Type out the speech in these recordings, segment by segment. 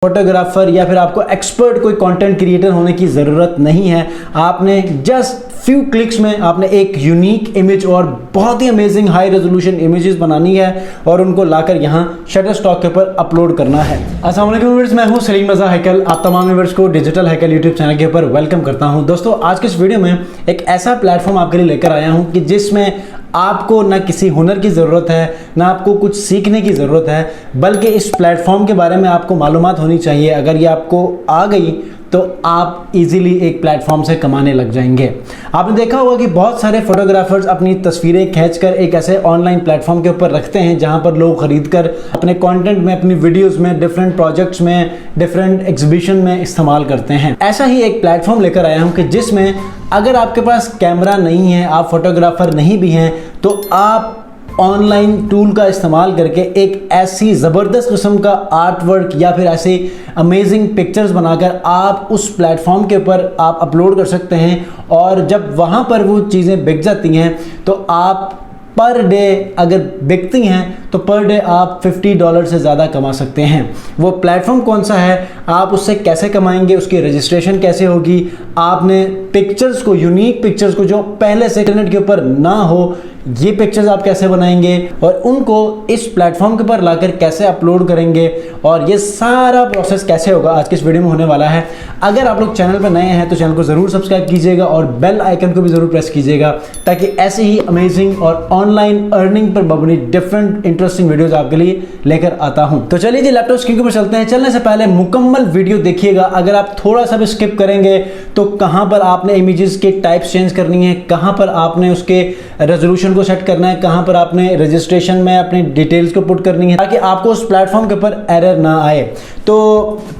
Photographer या फिर आपको एक्सपर्ट कोई कंटेंट क्रिएटर होने की ज़रूरत नहीं है। आपने जस्ट फ्यू क्लिक्स में आपने एक यूनिक इमेज और बहुत ही अमेजिंग हाई रेजोल्यूशन इमेजेस बनानी है और उनको लाकर यहाँ शटरस्टॉक के ऊपर अपलोड करना है। अस्सलाम वालेकुम व्यूअर्स, मैं हूँ सलीम रज़ा हैकल। आप तमाम व्यूअर्स को डिजिटल हैकल यूट्यूब चैनल के ऊपर वेलकम करता हूँ। दोस्तों, आज के इस वीडियो में एक ऐसा प्लेटफॉर्म आपके लिए लेकर आया हूँ कि जिसमें आपको ना किसी हुनर की ज़रूरत है, ना आपको कुछ सीखने की ज़रूरत है, बल्कि इस प्लेटफॉर्म के बारे में आपको मालूमात होनी चाहिए। अगर ये आपको आ गई तो आप इजीली एक प्लेटफॉर्म से कमाने लग जाएंगे। आपने देखा होगा कि बहुत सारे फोटोग्राफर्स अपनी तस्वीरें खींचकर एक ऐसे ऑनलाइन प्लेटफॉर्म के ऊपर रखते हैं जहां पर लोग खरीदकर अपने कंटेंट में, अपनी वीडियोस में, डिफरेंट प्रोजेक्ट्स में, डिफरेंट एग्जीबिशन में इस्तेमाल करते हैं। ऐसा ही एक प्लेटफॉर्म लेकर आया हूं कि जिसमें अगर आपके पास कैमरा नहीं है, आप फोटोग्राफर नहीं भी हैं, तो आप ऑनलाइन टूल का इस्तेमाल करके एक ऐसी ज़बरदस्त किस्म का आर्ट वर्क या फिर ऐसे अमेजिंग पिक्चर्स बनाकर आप उस प्लेटफॉर्म के ऊपर आप अपलोड कर सकते हैं। और जब वहाँ पर वो चीज़ें बिक जाती हैं तो आप पर डे अगर बिकती हैं तो पर डे आप $50 से ज़्यादा कमा सकते हैं। वो प्लेटफॉर्म कौन सा है, आप उससे कैसे कमाएंगे, उसकी रजिस्ट्रेशन कैसे होगी, आपने पिक्चर्स को, यूनिक पिक्चर्स को जो पहले से इंटरनेट के ऊपर ना हो, ये पिक्चर्स आप कैसे बनाएंगे और उनको इस प्लेटफॉर्म के ऊपर लाकर कैसे अपलोड करेंगे, और ये सारा प्रोसेस कैसे होगा आज के इस वीडियो में होने वाला है। अगर आप लोग चैनल पर नए हैं तो चैनल को ज़रूर सब्सक्राइब कीजिएगा और बेल आइकन को भी ज़रूर प्रेस कीजिएगा, ताकि ऐसे ही अमेजिंग और online earning per मबनी different interesting videos आपके लिए लेकर आता हूं। तो चलिए जी, लैपटॉप स्क्रीन के ऊपर चलते हैं। चलने से पहले मुकम्मल वीडियो देखिएगा। अगर आप थोड़ा सा भी स्किप करेंगे तो कहां पर आपने इमेजेस के टाइप्स चेंज करनी है, कहां पर आपने उसके रेजोल्यूशन को सेट करना है, कहां पर आपने रजिस्ट्रेशन में अपनी डिटेल्स को पुट करनी है, ताकि आपको उस प्लेटफॉर्म के ऊपर एरर ना आए। तो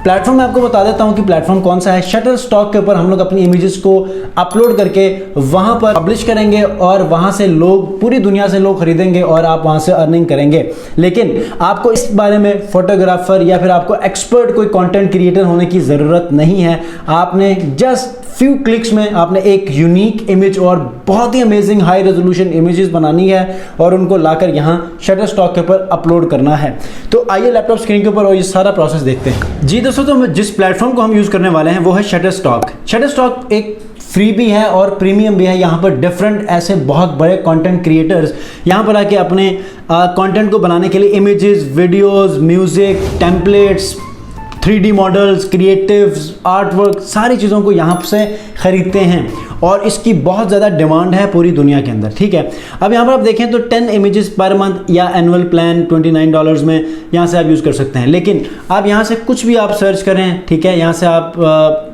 प्लेटफॉर्म मैं आपको बता देता हूं कि प्लेटफॉर्म कौन सा है। शटरस्टॉक के ऊपर हम लोग अपनी इमेजेस को अपलोड करके वहां पर पब्लिश करेंगे और वहां से लोग, पूरी दुनिया से लोग खरीदेंगे और आप वहां से अर्निंग करेंगे। लेकिन आपको इस बारे में फोटोग्राफर या फिर आपको एक्सपर्ट कोई कंटेंट क्रिएटर होने की ज़रूरत नहीं है। आपने जस्ट फ्यू क्लिक्स में आपने एक यूनिक इमेज और बहुत ही अमेजिंग हाई रेजोल्यूशन इमेजेस बनानी है और उनको लाकर यहाँ शटरस्टॉक के ऊपर अपलोड करना है। तो आइए लैपटॉप स्क्रीन के ऊपर और ये सारा प्रोसेस देखते हैं। जी दोस्तों, तो जिस प्लेटफॉर्म को हम यूज़ करने वाले हैं वो है शटरस्टॉक। शटरस्टॉक एक फ्री भी है और प्रीमियम भी है। यहाँ पर डिफरेंट ऐसे बहुत बड़े कंटेंट क्रिएटर्स यहाँ पर आके अपने कंटेंट को बनाने के लिए images, videos, music, templates, 3D models, creatives, art work, सारी चीज़ों को यहाँ से ख़रीदते हैं और इसकी बहुत ज़्यादा डिमांड है पूरी दुनिया के अंदर। ठीक है, अब यहाँ पर आप देखें तो 10 इमेजेस पर मंथ या एनुअल प्लान $29 में यहाँ से आप यूज़ कर सकते हैं। लेकिन आप यहाँ से कुछ भी आप सर्च करें, ठीक है, यहाँ से आप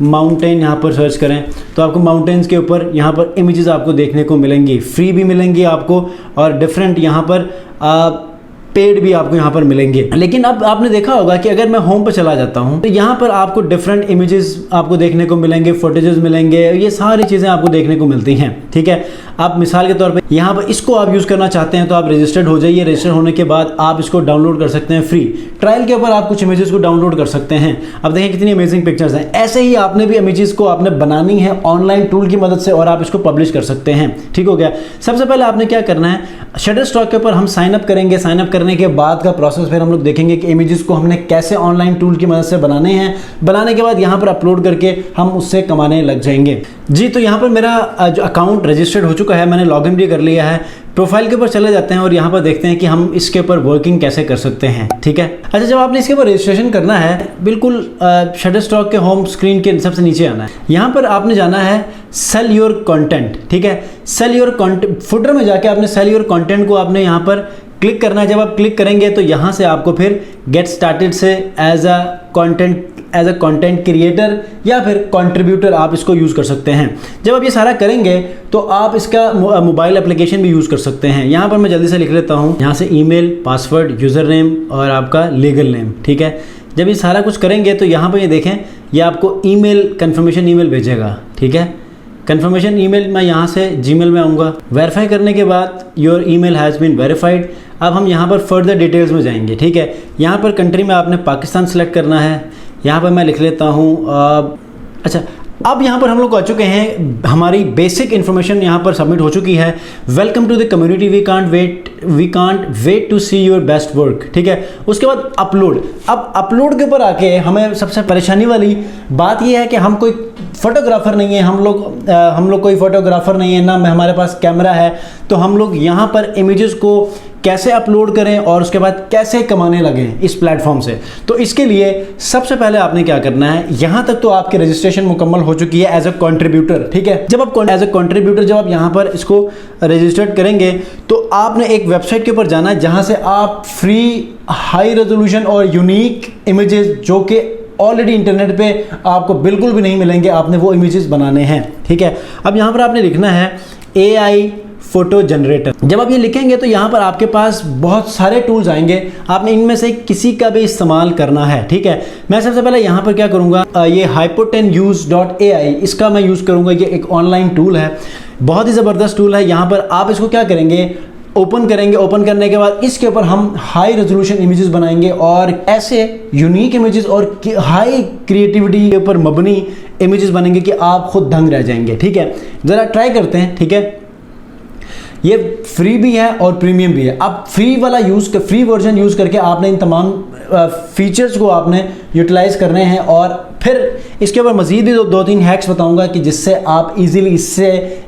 माउंटेन यहाँ पर सर्च करें तो आपको माउंटेन्स के ऊपर यहाँ पर इमेजेस आपको देखने को मिलेंगी, फ्री भी मिलेंगी आपको और डिफरेंट यहाँ पर पेड भी आपको यहाँ पर मिलेंगे। लेकिन अब आपने देखा होगा कि अगर मैं होम पर चला जाता हूँ तो यहाँ पर आपको डिफरेंट इमेजेस आपको देखने को मिलेंगे, फुटेजेस मिलेंगे, ये सारी चीज़ें आपको देखने को मिलती हैं। ठीक है, आप मिसाल के तौर पे यहाँ पर इसको आप यूज़ करना चाहते हैं तो आप रजिस्टर्ड हो जाइए। रजिस्टर होने के बाद आप इसको डाउनलोड कर सकते हैं फ्री ट्रायल के ऊपर। आप कुछ इमेजेस को डाउनलोड कर सकते हैं। अब देखें कितनी अमेजिंग पिक्चर्स हैं। ऐसे ही आपने भी इमेजेस को आपने बनानी है ऑनलाइन टूल की मदद से और आप इसको पब्लिश कर सकते हैं। ठीक हो गया। सबसे पहले आपने क्या करना है, शटरस्टॉक के ऊपर हम साइन अप करेंगे। साइन अप करने के बाद का प्रोसेस फिर हम लोग देखेंगे कि इमेजेस को हमने कैसे ऑनलाइन टूल की मदद से बनाने हैं। बनाने के बाद यहाँ पर अपलोड करके हम उससे कमाने लग जाएंगे। जी, तो यहाँ पर मेरा जो अकाउंट रजिस्टर्ड हो चुका है, मैंने लॉगिन भी कर लिया है। प्रोफाइल के ऊपर चले जाते हैं और यहाँ पर देखते हैं कि हम इसके ऊपर वर्किंग कैसे कर सकते हैं। ठीक है, अच्छा, जब आपने इसके ऊपर रजिस्ट्रेशन करना है, बिल्कुल शटरस्टॉक के होम स्क्रीन के सबसे नीचे आना है। यहाँ पर आपने जाना है सेल योर कंटेंट। ठीक है, सेल योर कंटेंट, फुटर में जाके आपने सेल योर कंटेंट को आपने यहाँ पर क्लिक करना है। जब आप क्लिक करेंगे तो यहाँ से आपको फिर गेट स्टार्टेड से एज अ कंटेंट क्रिएटर या फिर कंट्रीब्यूटर आप इसको यूज़ कर सकते हैं। जब आप ये सारा करेंगे तो आप इसका मोबाइल एप्लीकेशन भी यूज़ कर सकते हैं। यहाँ पर मैं जल्दी से लिख लेता हूँ, यहाँ से ईमेल, पासवर्ड, यूज़र नेम और आपका लीगल नेम। ठीक है, जब ये सारा कुछ करेंगे तो यहाँ पर ये देखें, ये आपको ईमेल कन्फर्मेशन ईमेल भेजेगा। ठीक है, कन्फर्मेशन ईमेल मैं यहाँ से जीमेल में आऊँगा। वेरीफाई करने के बाद your email has been verified. अब हम यहाँ पर फर्दर डिटेल्स में जाएंगे। ठीक है, यहाँ पर कंट्री में आपने पाकिस्तान सेलेक्ट करना है। यहाँ पर मैं लिख लेता हूँ अच्छा, अब यहाँ पर हम लोग आ चुके हैं, हमारी बेसिक इन्फॉर्मेशन यहाँ पर सबमिट हो चुकी है। Welcome to the community, we can't wait to see your best work. ठीक है, उसके बाद अपलोड। अब अपलोड के ऊपर आके हमें सबसे परेशानी वाली बात यह है कि हम कोई फोटोग्राफर नहीं है, हम लोग कोई फोटोग्राफर नहीं है ना, हमारे पास कैमरा है, तो हम लोग यहाँ पर इमेजेस को कैसे अपलोड करें और उसके बाद कैसे कमाने लगें इस प्लेटफॉर्म से। तो इसके लिए सबसे पहले आपने क्या करना है, यहाँ तक तो आपकी रजिस्ट्रेशन मुकम्मल हो चुकी है एज अ कंट्रीब्यूटर। ठीक है, जब आप एज अ कंट्रीब्यूटर जब आप यहाँ पर इसको रजिस्टर्ड करेंगे तो आपने एक वेबसाइट के ऊपर जाना है जहाँ से आप फ्री हाई रेजोल्यूशन और यूनिक इमेजेस जो कि ऑलरेडी इंटरनेट पे आपको बिल्कुल भी नहीं मिलेंगे, आपने वो इमेजेस बनाने हैं। ठीक है, अब यहाँ पर आपने लिखना है AI फोटो जनरेटर। जब आप ये लिखेंगे तो यहाँ पर आपके पास बहुत सारे टूल्स आएंगे, आपने इनमें से किसी का भी इस्तेमाल करना है। ठीक है, मैं सबसे पहले यहाँ पर क्या करूँगा, ये hypotenuse.ai इसका मैं यूज़ करूँगा। ये एक ऑनलाइन टूल है, बहुत ही ज़बरदस्त टूल है। यहाँ पर आप इसको क्या करेंगे, ओपन करेंगे। ओपन करने के बाद इसके ऊपर हम हाई रेजोल्यूशन इमेजेस बनाएंगे और ऐसे यूनिक इमेजेस और हाई क्रिएटिविटी के ऊपर मबनी इमेजेस बनेंगे कि आप खुद दंग रह जाएंगे। ठीक है, ज़रा ट्राई करते हैं। ठीक है, ये फ्री भी है और प्रीमियम भी है। आप फ्री वर्जन यूज़ करके आपने इन तमाम फीचर्स को आपने यूटिलाइज करने हैं और फिर इसके ऊपर मज़ीद भी दो तीन हैक्स बताऊंगा कि जिससे आप इजीली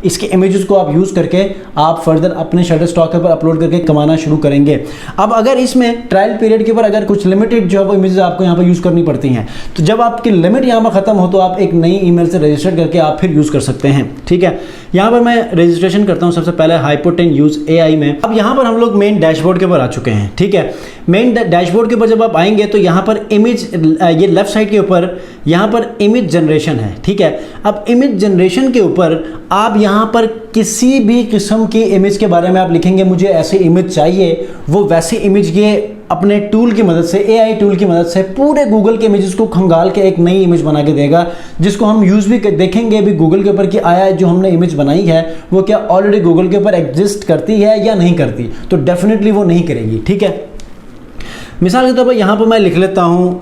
इसके इमेजेस को आप यूज़ करके आप फर्दर अपने शटरस्टॉक के ऊपर अपलोड करके कमाना शुरू करेंगे। अब अगर इसमें ट्रायल पीरियड के ऊपर अगर कुछ लिमिटेड जो है वो इमेजेस आपको यहाँ पर यूज़ करनी पड़ती हैं, तो जब आपकी लिमिट यहाँ पर ख़त्म हो तो आप एक नई ईमेल से रजिस्टर करके आप फिर यूज़ कर सकते हैं। ठीक है, यहाँ पर मैं रजिस्ट्रेशन करता हूँ सबसे पहले hypotenuse.ai में। अब यहाँ पर हम लोग मेन डैशबोर्ड के ऊपर आ चुके हैं। ठीक है, मेन डैशबोर्ड के ऊपर जब आप आएंगे तो यहाँ पर इमेज, ये लेफ्ट साइड के ऊपर यहाँ पर इमेज जनरेशन है। ठीक है, अब इमेज जनरेशन के ऊपर आप यहाँ पर किसी भी किस्म की इमेज के बारे में आप लिखेंगे मुझे ऐसी इमेज चाहिए, वो वैसी इमेज ये अपने टूल की मदद से, AI टूल की मदद से पूरे गूगल के इमेजेस को खंगाल के एक नई इमेज बना के देगा, जिसको हम यूज़ भी देखेंगे भी गूगल के ऊपर कि आया जो हमने इमेज बनाई है वो क्या ऑलरेडी गूगल के ऊपर एग्जिस्ट करती है या नहीं करती। तो डेफिनेटली वो नहीं करेगी। ठीक है, मिसाल के तौर पर यहाँ पर मैं लिख लेता हूँ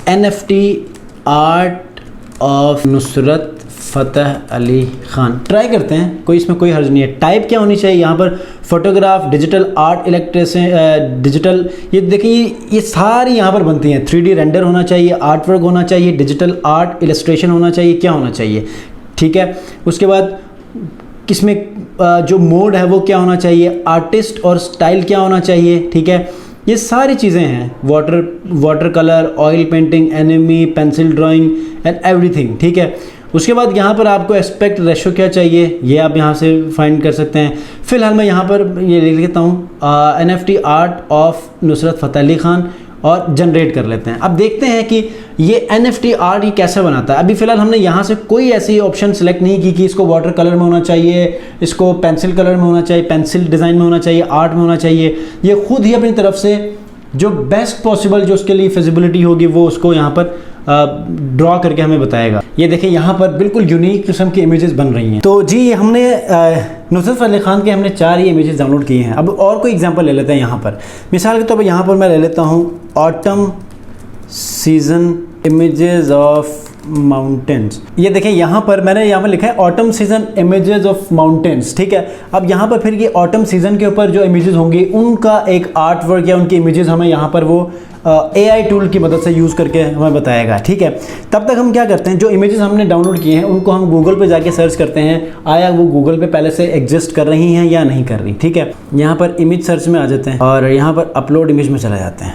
NFT art of Nusrat Fateh Ali Khan. Try करते हैं, इसमें कोई हर्ज नहीं है। टाइप क्या होनी चाहिए यहाँ पर, फोटोग्राफ, डिजिटल आर्ट, इलेक्ट्रेशन, डिजिटल, ये देखिए ये सारी यहाँ पर बनती हैं। 3D रेंडर होना चाहिए, आर्ट वर्क होना चाहिए, डिजिटल आर्ट इलस्ट्रेशन होना चाहिए, क्या होना चाहिए। ठीक है, उसके बाद किसमें जो मोड है वो क्या होना चाहिए, आर्टिस्ट और स्टाइल क्या होना चाहिए। ठीक है, ये सारी चीज़ें हैं, water colour, oil painting, enemy, pencil drawing and everything. ठीक है, उसके बाद यहाँ पर आपको एस्पेक्ट रेशो क्या चाहिए ये आप यहाँ से फाइंड कर सकते हैं। फिलहाल मैं यहाँ पर ये लिख लेता हूँ NFT art of Nusrat Fateh Ali Khan और जनरेट कर लेते हैं। अब देखते हैं कि ये NFT आर्ट ये कैसे बनाता है। अभी फ़िलहाल हमने यहाँ से कोई ऐसी ऑप्शन सेलेक्ट नहीं की कि इसको वाटर कलर में होना चाहिए, इसको पेंसिल कलर में होना चाहिए, पेंसिल डिज़ाइन में होना चाहिए, आर्ट में होना चाहिए। ये खुद ही अपनी तरफ से जो बेस्ट पॉसिबल जो उसके लिए फिजिबिलिटी होगी वो उसको यहाँ पर ड्रॉ करके हमें बताएगा। ये देखिए यहाँ पर बिल्कुल यूनिक किस्म की इमेजेस बन रही हैं। तो जी हमने नुसरत अली ख़ान के हमने 4 ही इमेजेस डाउनलोड किए हैं। अब और कोई एग्जांपल ले लेते हैं। यहाँ पर मिसाल के तौर पर यहाँ पर मैं ले लेता हूँ autumn season images of mountains. ये देखें यहाँ पर मैंने यहाँ पर लिखा है autumn season images of mountains. ठीक है, अब यहाँ पर फिर ये ऑटम सीजन के ऊपर जो इमेजेस होंगी उनका एक आर्ट वर्क या उनकी इमेजेस हमें यहाँ पर वो AI टूल की मदद से यूज़ करके हमें बताएगा। ठीक है, तब तक हम क्या करते हैं, जो इमेजेस हमने डाउनलोड किए हैं उनको हम गूगल पे जाके सर्च करते हैं आया वो गूगल पे पहले से एग्जिस्ट कर रही हैं या नहीं कर रही। ठीक है, यहाँ पर इमेज सर्च में आ जाते हैं और यहाँ पर अपलोड इमेज में चले जाते हैं।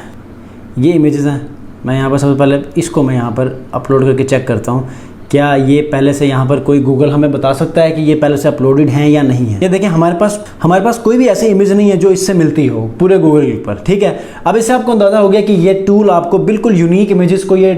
ये इमेजेस हैं, मैं यहाँ पर सबसे पहले इसको मैं यहाँ पर अपलोड करके चेक करता हूँ क्या ये पहले से यहाँ पर कोई गूगल हमें बता सकता है कि ये पहले से अपलोडेड हैं या नहीं है। ये देखें हमारे पास कोई भी ऐसी इमेज नहीं है जो इससे मिलती हो पूरे गूगल पर। ठीक है, अब इससे आपको अंदाज़ा हो गया कि ये टूल आपको बिल्कुल यूनिक इमेजेस को ये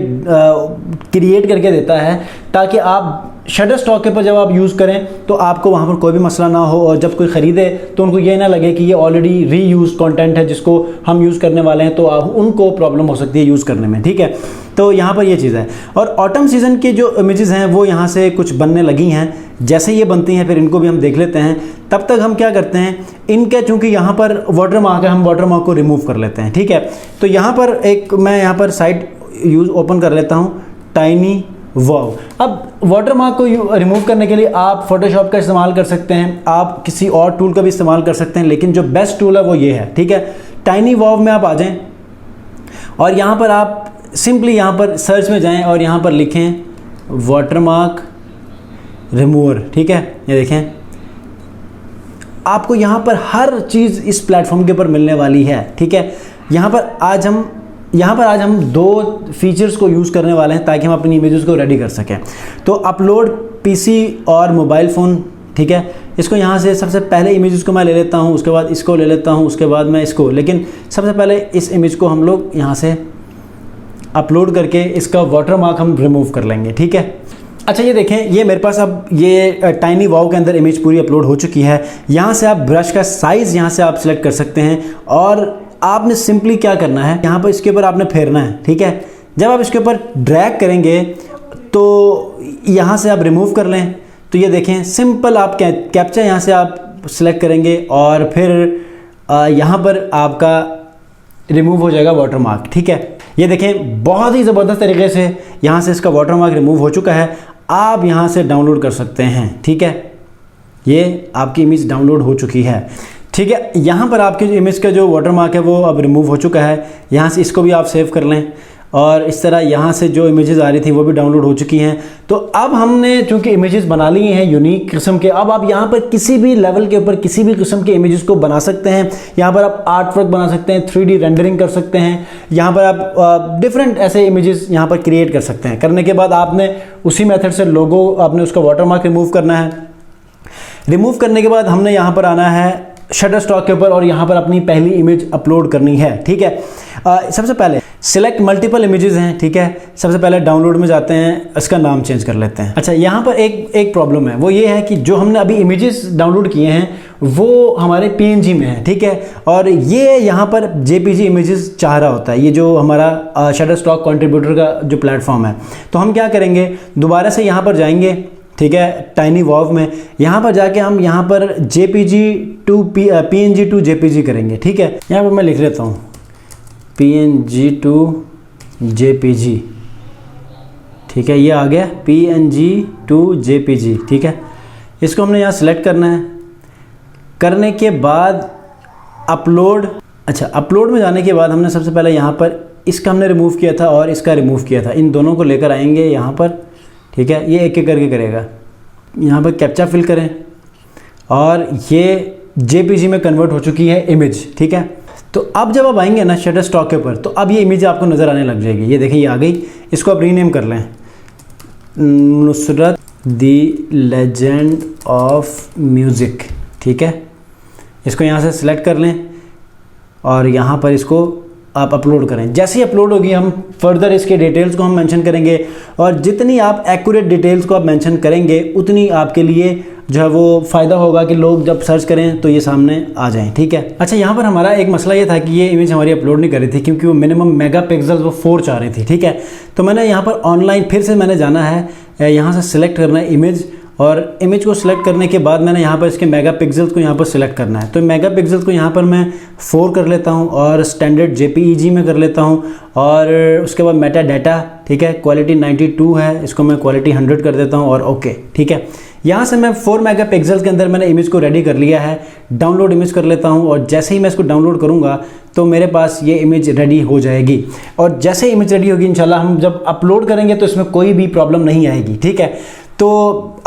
क्रिएट करके देता है ताकि आप शटरस्टॉक के ऊपर जब आप यूज़ करें तो आपको वहाँ पर कोई भी मसला ना हो और जब कोई ख़रीदे तो उनको ये ना लगे कि ये ऑलरेडी रीयूज़ कंटेंट है जिसको हम यूज़ करने वाले हैं, तो उनको प्रॉब्लम हो सकती है यूज़ करने में। ठीक है, तो यहाँ पर ये चीज़ है। और ऑटम सीज़न के जो इमेजेस हैं वो यहाँ से कुछ बनने लगी हैं, जैसे ये बनती हैं फिर इनको भी हम देख लेते हैं। तब तक हम क्या करते हैं, इनके चूँकि यहाँ पर वाटर मार्क है हम वाटर मार्क को रिमूव कर लेते हैं। ठीक है, तो यहाँ पर मैं यहाँ पर साइड ओपन कर लेता हूँ टाइनी वाव। अब वाटरमार्क को रिमूव करने के लिए आप फोटोशॉप का इस्तेमाल कर सकते हैं, आप किसी और टूल का भी इस्तेमाल कर सकते हैं, लेकिन जो बेस्ट टूल है वो ये है, ठीक है। टाइनी वाव में आप आ जाएं और यहाँ पर आप सिंपली यहाँ पर सर्च में जाएं और यहाँ पर लिखें वाटरमार्क रिमूवर, ठीक है। ये देखें आपको यहाँ पर हर चीज़ इस प्लेटफॉर्म के ऊपर मिलने वाली है, ठीक है। यहाँ पर आज हम दो फीचर्स को यूज़ करने वाले हैं ताकि हम अपनी इमेजेस को रेडी कर सकें। तो अपलोड पीसी और मोबाइल फ़ोन, ठीक है। इसको यहाँ से सबसे पहले इमेजेस को मैं ले लेता हूँ, उसके बाद इसको ले लेता हूँ, उसके बाद मैं इसको, लेकिन सबसे पहले इस इमेज को हम लोग यहाँ से अपलोड करके इसका वाटरमार्क हम रिमूव कर लेंगे, ठीक है। अच्छा ये देखें, ये मेरे पास अब ये टाइनी वाव के अंदर इमेज पूरी अपलोड हो चुकी है। यहाँ से आप ब्रश का साइज़ यहाँ से आप सिलेक्ट कर सकते हैं और आपने सिंपली क्या करना है, यहाँ पर इसके ऊपर आपने फेरना है, ठीक है। जब आप इसके ऊपर ड्रैग करेंगे तो यहाँ से आप रिमूव कर लें, तो ये देखें सिंपल आप कैप्चा यहाँ से आप सिलेक्ट करेंगे और फिर यहाँ पर आपका रिमूव हो जाएगा वाटरमार्क, ठीक है। ये देखें बहुत ही ज़बरदस्त तरीके से यहाँ से इसका वाटरमार्क रिमूव हो चुका है। आप यहाँ से डाउनलोड कर सकते हैं, ठीक है। ये आपकी इमेज डाउनलोड हो चुकी है, ठीक है। यहाँ पर आपकी जो इमेज का जो वाटरमार्क है वो अब रिमूव हो चुका है। यहाँ से इसको भी आप सेव कर लें और इस तरह यहाँ से जो इमेजेस आ रही थी वो भी डाउनलोड हो चुकी हैं। तो अब हमने चूँकि इमेजेस बना ली हैं यूनिक किस्म के, अब आप यहाँ पर किसी भी लेवल के ऊपर किसी भी किस्म के इमेजेस को बना सकते हैं। यहाँ पर आप आर्ट वर्क बना सकते हैं, 3D रेंडरिंग कर सकते हैं, यहाँ पर आप डिफरेंट ऐसे इमेजेस यहाँ पर क्रिएट कर सकते हैं। करने के बाद आपने उसी मेथड से लोगो आपने उसका वाटरमार्क रिमूव करना है। रिमूव करने के बाद हमने यहाँ पर आना है शटरस्टॉक के ऊपर और यहाँ पर अपनी पहली इमेज अपलोड करनी है, ठीक है। सबसे पहले सिलेक्ट मल्टीपल इमेजेस हैं, ठीक है। सबसे पहले डाउनलोड में जाते हैं, इसका नाम चेंज कर लेते हैं। अच्छा यहाँ पर एक प्रॉब्लम है, वो ये है कि जो हमने अभी इमेजेस डाउनलोड किए हैं वो हमारे PNG में है, ठीक है। और ये यहाँ पर JPG इमेजेस चाह रहा होता है, ये जो हमारा शटरस्टॉक कंट्रीब्यूटर का जो प्लेटफॉर्म है। तो हम क्या करेंगे, दोबारा से यहाँ पर जाएंगे, ठीक है, टाइनी वाव में। यहाँ पर जाके हम यहाँ पर PNG to JPG करेंगे, ठीक है। यहाँ पर मैं लिख लेता हूँ PNG to JPG, ठीक है। ये आ गया PNG to JPG, ठीक है। इसको हमने यहाँ सिलेक्ट करना है। करने के बाद अपलोड, अच्छा अपलोड में जाने के बाद हमने सबसे पहले यहाँ पर इसका हमने रिमूव किया था और इसका रिमूव किया था, इन दोनों को लेकर आएंगे यहाँ पर, ठीक है। ये एक एक करके करेगा। यहाँ पर कैप्चा फिल करें और ये JPG में कन्वर्ट हो चुकी है इमेज, ठीक है। तो अब जब आप आएंगे ना शटरस्टॉक के ऊपर, तो अब ये इमेज आपको नज़र आने लग जाएगी। ये देखिए ये आ गई। इसको आप रीनेम कर लें, Nusrat the legend of music, ठीक है। इसको यहाँ से सिलेक्ट कर लें और यहाँ पर इसको आप अपलोड करें। जैसे ही अपलोड होगी हम फर्दर इसके डिटेल्स को हम मेंशन करेंगे और जितनी आप एक्यूरेट डिटेल्स को आप मेंशन करेंगे उतनी आपके लिए जो है वो फ़ायदा होगा कि लोग जब सर्च करें तो ये सामने आ जाएं, ठीक है। अच्छा यहाँ पर हमारा एक मसला ये था कि ये इमेज हमारी अपलोड नहीं कर रही थी क्योंकि वो मिनिमम मेगापिक्सल वो 4 चाह रही थी, ठीक है। तो मैंने यहाँ पर ऑनलाइन फिर से मैंने जाना है, यहाँ से सिलेक्ट करना है इमेज और इमेज को सिलेक्ट करने के बाद मैंने यहाँ पर इसके मेगापिक्सल्स को यहाँ पर सिलेक्ट करना है। तो मेगापिक्सल्स को यहाँ पर मैं 4 कर लेता हूँ और स्टैंडर्ड JPEG में कर लेता हूँ और उसके बाद मेटा डाटा, ठीक है, क्वालिटी 92 है, इसको मैं क्वालिटी 100 कर देता हूँ और ओके, ठीक है। यहाँ से मैं 4 मेगापिक्सल्स के अंदर मैंने इमेज को रेडी कर लिया है। डाउनलोड इमेज कर लेता हूँ और जैसे ही मैं इसको डाउनलोड करूँगा तो मेरे पास ये इमेज रेडी हो जाएगी और जैसे इमेज रेडी होगी इंशाल्लाह हम जब अपलोड करेंगे तो इसमें कोई भी प्रॉब्लम नहीं आएगी, ठीक है। तो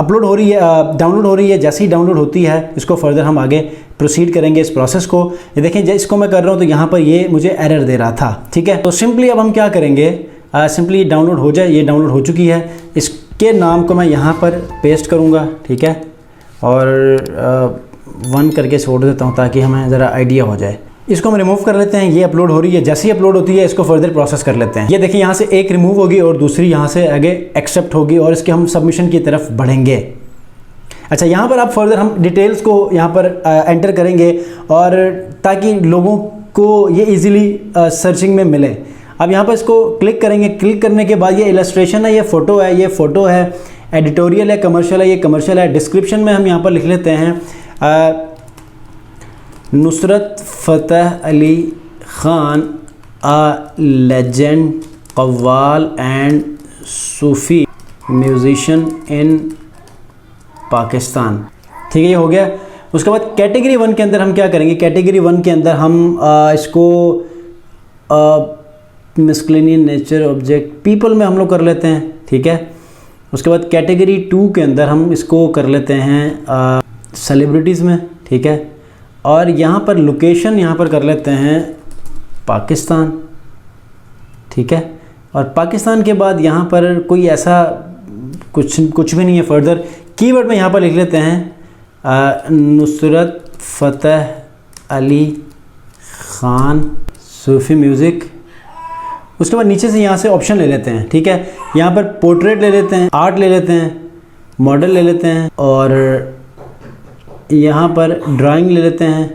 अपलोड हो रही है, डाउनलोड हो रही है। जैसे ही डाउनलोड होती है इसको फर्दर हम आगे प्रोसीड करेंगे इस प्रोसेस को। ये देखें जब इसको मैं कर रहा हूँ तो यहाँ पर ये मुझे एरर दे रहा था, ठीक है। तो सिंपली अब हम क्या करेंगे, सिंपली डाउनलोड हो जाए, ये डाउनलोड हो चुकी है। इसके नाम को मैं यहाँ पर पेस्ट करूँगा, ठीक है, और 1 करके छोड़ देता हूँ ताकि हमें ज़रा आइडिया हो जाए। इसको हम रिमूव कर लेते हैं। ये अपलोड हो रही है, जैसे ही अपलोड होती है इसको फर्दर प्रोसेस कर लेते हैं। ये देखिए यहाँ से एक रिमूव होगी और दूसरी यहाँ से आगे एक्सेप्ट होगी और इसके हम सबमिशन की तरफ बढ़ेंगे। अच्छा यहाँ पर आप फर्दर हम डिटेल्स को यहाँ पर एंटर करेंगे और ताकि लोगों को ये इजीली सर्चिंग में मिले। अब यहाँ पर इसको क्लिक करेंगे। क्लिक करने के बाद ये इलस्ट्रेशन है, ये फ़ोटो है, ये फ़ोटो है, एडिटोरियल है, कमर्शियल है, ये कमर्शियल है। डिस्क्रिप्शन में हम यहाँ पर लिख लेते हैं Nusrat Fateh Ali Khan a legend qawwal and Sufi musician in Pakistan. ठीक है, ये हो गया। उसके बाद कैटेगरी 1 के अंदर हम क्या करेंगे, कैटेगरी 1 के अंदर हम इसको मिसलेनियस नेचर ऑब्जेक्ट पीपल में हम लोग कर लेते हैं। ठीक है, उसके बाद कैटेगरी 2 के अंदर हम इसको कर लेते हैं सेलिब्रिटीज़ में। ठीक है, और यहाँ पर लोकेशन यहाँ पर कर लेते हैं पाकिस्तान। ठीक है, और पाकिस्तान के बाद यहाँ पर कोई ऐसा कुछ भी नहीं है फर्दर। कीवर्ड में यहाँ पर लिख लेते हैं नुसरत फ़तेह अली ख़ान सूफ़ी म्यूज़िक। उसके बाद नीचे से यहाँ से ऑप्शन ले लेते हैं। ठीक है, यहाँ पर पोर्ट्रेट ले लेते हैं, आर्ट ले लेते हैं, मॉडल ले लेते हैं, और यहाँ पर ड्राइंग ले लेते हैं,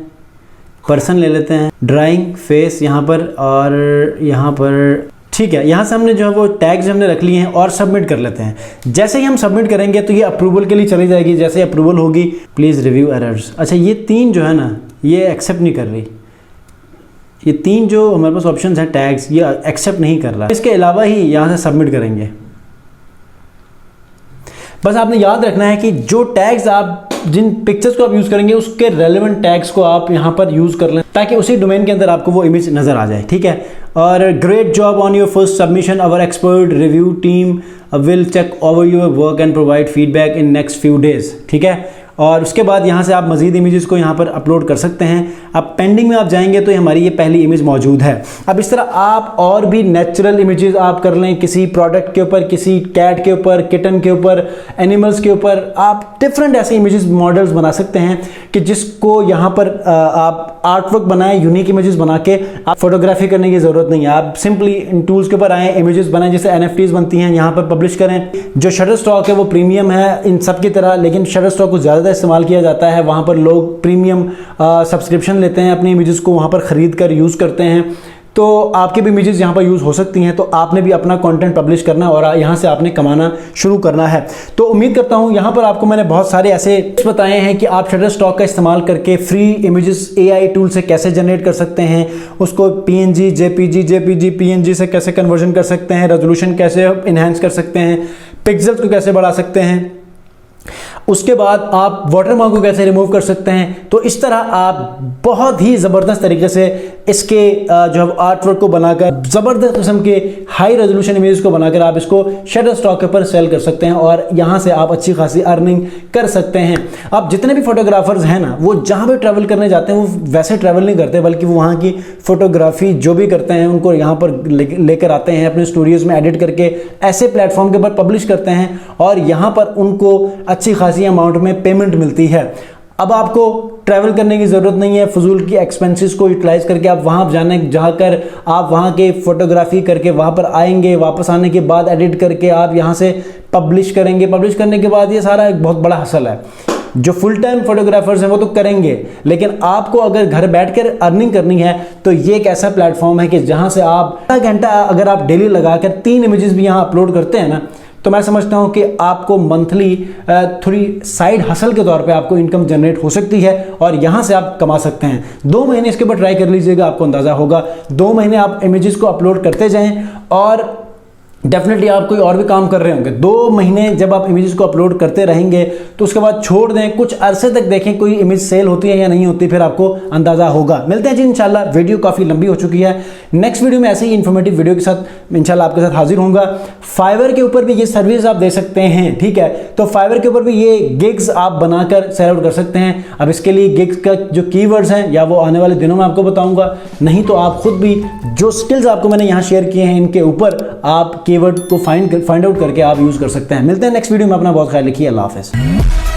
पर्सन ले लेते हैं, ड्राइंग फेस यहाँ पर, और यहाँ पर। ठीक है, यहाँ से हमने जो है वो टैग्स हमने रख लिए हैं और सबमिट कर लेते हैं। जैसे ही हम सबमिट करेंगे तो ये अप्रूवल के लिए चली जाएगी। जैसे अप्रूवल होगी प्लीज़ रिव्यू एरर्स। अच्छा, ये 3 जो है ना, ये एक्सेप्ट नहीं कर रही। ये 3 जो हमारे पास ऑप्शंस हैं टैग्स, ये एक्सेप्ट नहीं कर रहा। इसके अलावा ही यहाँ से सबमिट करेंगे। बस आपने याद रखना है कि जो टैग्स आप जिन पिक्चर्स को आप यूज़ करेंगे उसके रेलेवेंट टैग्स को आप यहाँ पर यूज़ कर लें ताकि उसी डोमेन के अंदर आपको वो इमेज नज़र आ जाए। ठीक है, और great job on your first submission. Our expert review team will check over your work and provide feedback in next few days. ठीक है, और उसके बाद यहाँ से आप मज़ीद इमेजेस को यहाँ पर अपलोड कर सकते हैं। अब पेंडिंग में आप जाएंगे तो हमारी ये पहली इमेज मौजूद है। अब इस तरह आप और भी नेचुरल इमेजेस आप कर लें, किसी प्रोडक्ट के ऊपर, किसी कैट के ऊपर, किटन के ऊपर, एनिमल्स के ऊपर आप डिफरेंट ऐसे इमेजेस मॉडल्स बना सकते हैं कि जिसको यहाँ पर आप आर्टवर्क बनाएं, यूनिक इमेजेस बना के। आप फोटोग्राफी करने की ज़रूरत नहीं है, आप सिंपली इन टूल्स के ऊपर आएँ, इमेजेस बनाएं, जैसे NFTs बनती हैं, यहाँ पर पब्लिश करें। जो शटरस्टॉक है वो प्रीमियम है इन सब की तरह, लेकिन शटरस्टॉक को ज़्यादा इस्तेमाल किया जाता है। वहाँ पर लोग प्रीमियम सब्सक्रिप्शन लेते हैं, अपनी इमेजेस को वहाँ पर ख़रीद कर यूज़ करते हैं। तो आपकी भी इमेजेस यहाँ पर यूज़ हो सकती हैं। तो आपने भी अपना कंटेंट पब्लिश करना है और यहाँ से आपने कमाना शुरू करना है। तो उम्मीद करता हूँ यहाँ पर आपको मैंने बहुत सारे ऐसे टिप्स बताए हैं कि आप शटरस्टॉक का इस्तेमाल करके फ्री इमेजेस AI टूल से कैसे जनरेट कर सकते हैं, उसको PNG, JPG, PNG से कैसे कन्वर्जन कर सकते हैं, रेजोल्यूशन कैसे इन्हांस कर सकते हैं, पिक्सेल्स को कैसे बढ़ा सकते हैं, उसके बाद आप वाटरमार्क को कैसे रिमूव कर सकते हैं। तो इस तरह आप बहुत ही ज़बरदस्त तरीके से इसके जो है आर्टवर्क को बनाकर, ज़बरदस्त किस्म के हाई रेजोल्यूशन इमेज को बनाकर आप इसको शटरस्टॉक के ऊपर सेल कर सकते हैं और यहाँ से आप अच्छी खासी अर्निंग कर सकते हैं। आप जितने भी फोटोग्राफर्स हैं ना, वो जहाँ भी ट्रैवल करने जाते हैं वो वैसे ट्रैवल नहीं करते, बल्कि वो वहाँ की फ़ोटोग्राफी जो भी करते हैं उनको यहाँ पर लेकर आते हैं, अपने स्टूडियोज़ में एडिट करके ऐसे प्लेटफॉर्म के ऊपर पब्लिश करते हैं और यहाँ पर उनको अच्छी खासी अमाउंट में पेमेंट मिलती है। अब आपको ट्रैवल करने की ज़रूरत नहीं है, फजूल की एक्सपेंसेस को यूटिलाइज करके आप वहाँ जाने जाकर आप वहाँ के फोटोग्राफी करके वहाँ पर आएंगे, वापस आने के बाद एडिट करके आप यहाँ से पब्लिश करेंगे। पब्लिश करने के बाद ये सारा एक बहुत बड़ा हसल है। जो फुल टाइम फोटोग्राफर्स हैं वो तो करेंगे, लेकिन आपको अगर घर बैठकर अर्निंग करनी है तो ये एक ऐसा प्लेटफॉर्म है कि जहाँ से आप आधा घंटा अगर आप डेली लगाकर 3 इमेजेस भी यहाँ अपलोड करते हैं ना, तो मैं समझता हूँ कि आपको मंथली थोड़ी साइड हसल के तौर पे आपको इनकम जनरेट हो सकती है और यहाँ से आप कमा सकते हैं। 2 महीने इसके ऊपर ट्राई कर लीजिएगा, आपको अंदाज़ा होगा। 2 महीने आप इमेजेस को अपलोड करते जाएं और डेफिनेटली आप कोई और भी काम कर रहे होंगे। 2 महीने जब आप इमेजेस को अपलोड करते रहेंगे तो उसके बाद छोड़ दें, कुछ अरसे तक देखें कोई इमेज सेल होती है या नहीं होती, फिर आपको अंदाज़ा होगा। मिलते हैं जी इंशाल्लाह। वीडियो काफ़ी लंबी हो चुकी है, नेक्स्ट वीडियो में ऐसे ही इन्फॉर्मेटिव वीडियो के साथ इंशाल्लाह आपके साथ हाजिर होऊंगा। फाइवर के ऊपर भी ये सर्विस आप दे सकते हैं, ठीक है। तो फाइवर के ऊपर भी ये गिग्स आप बनाकर सेल आउट कर सकते हैं। अब इसके लिए गिग्स का जो कीवर्ड्स हैं या वो आने वाले दिनों में आपको बताऊंगा, नहीं तो आप खुद भी जो स्किल्स आपको मैंने यहाँ शेयर किए हैं इनके ऊपर आप कीवर्ड को फाइंड आउट करके आप यूज़ कर सकते हैं। मिलते हैं नेक्स्ट वीडियो में, अपना बहुत ख्याल रखिए। अल्लाह हाफ़िज़।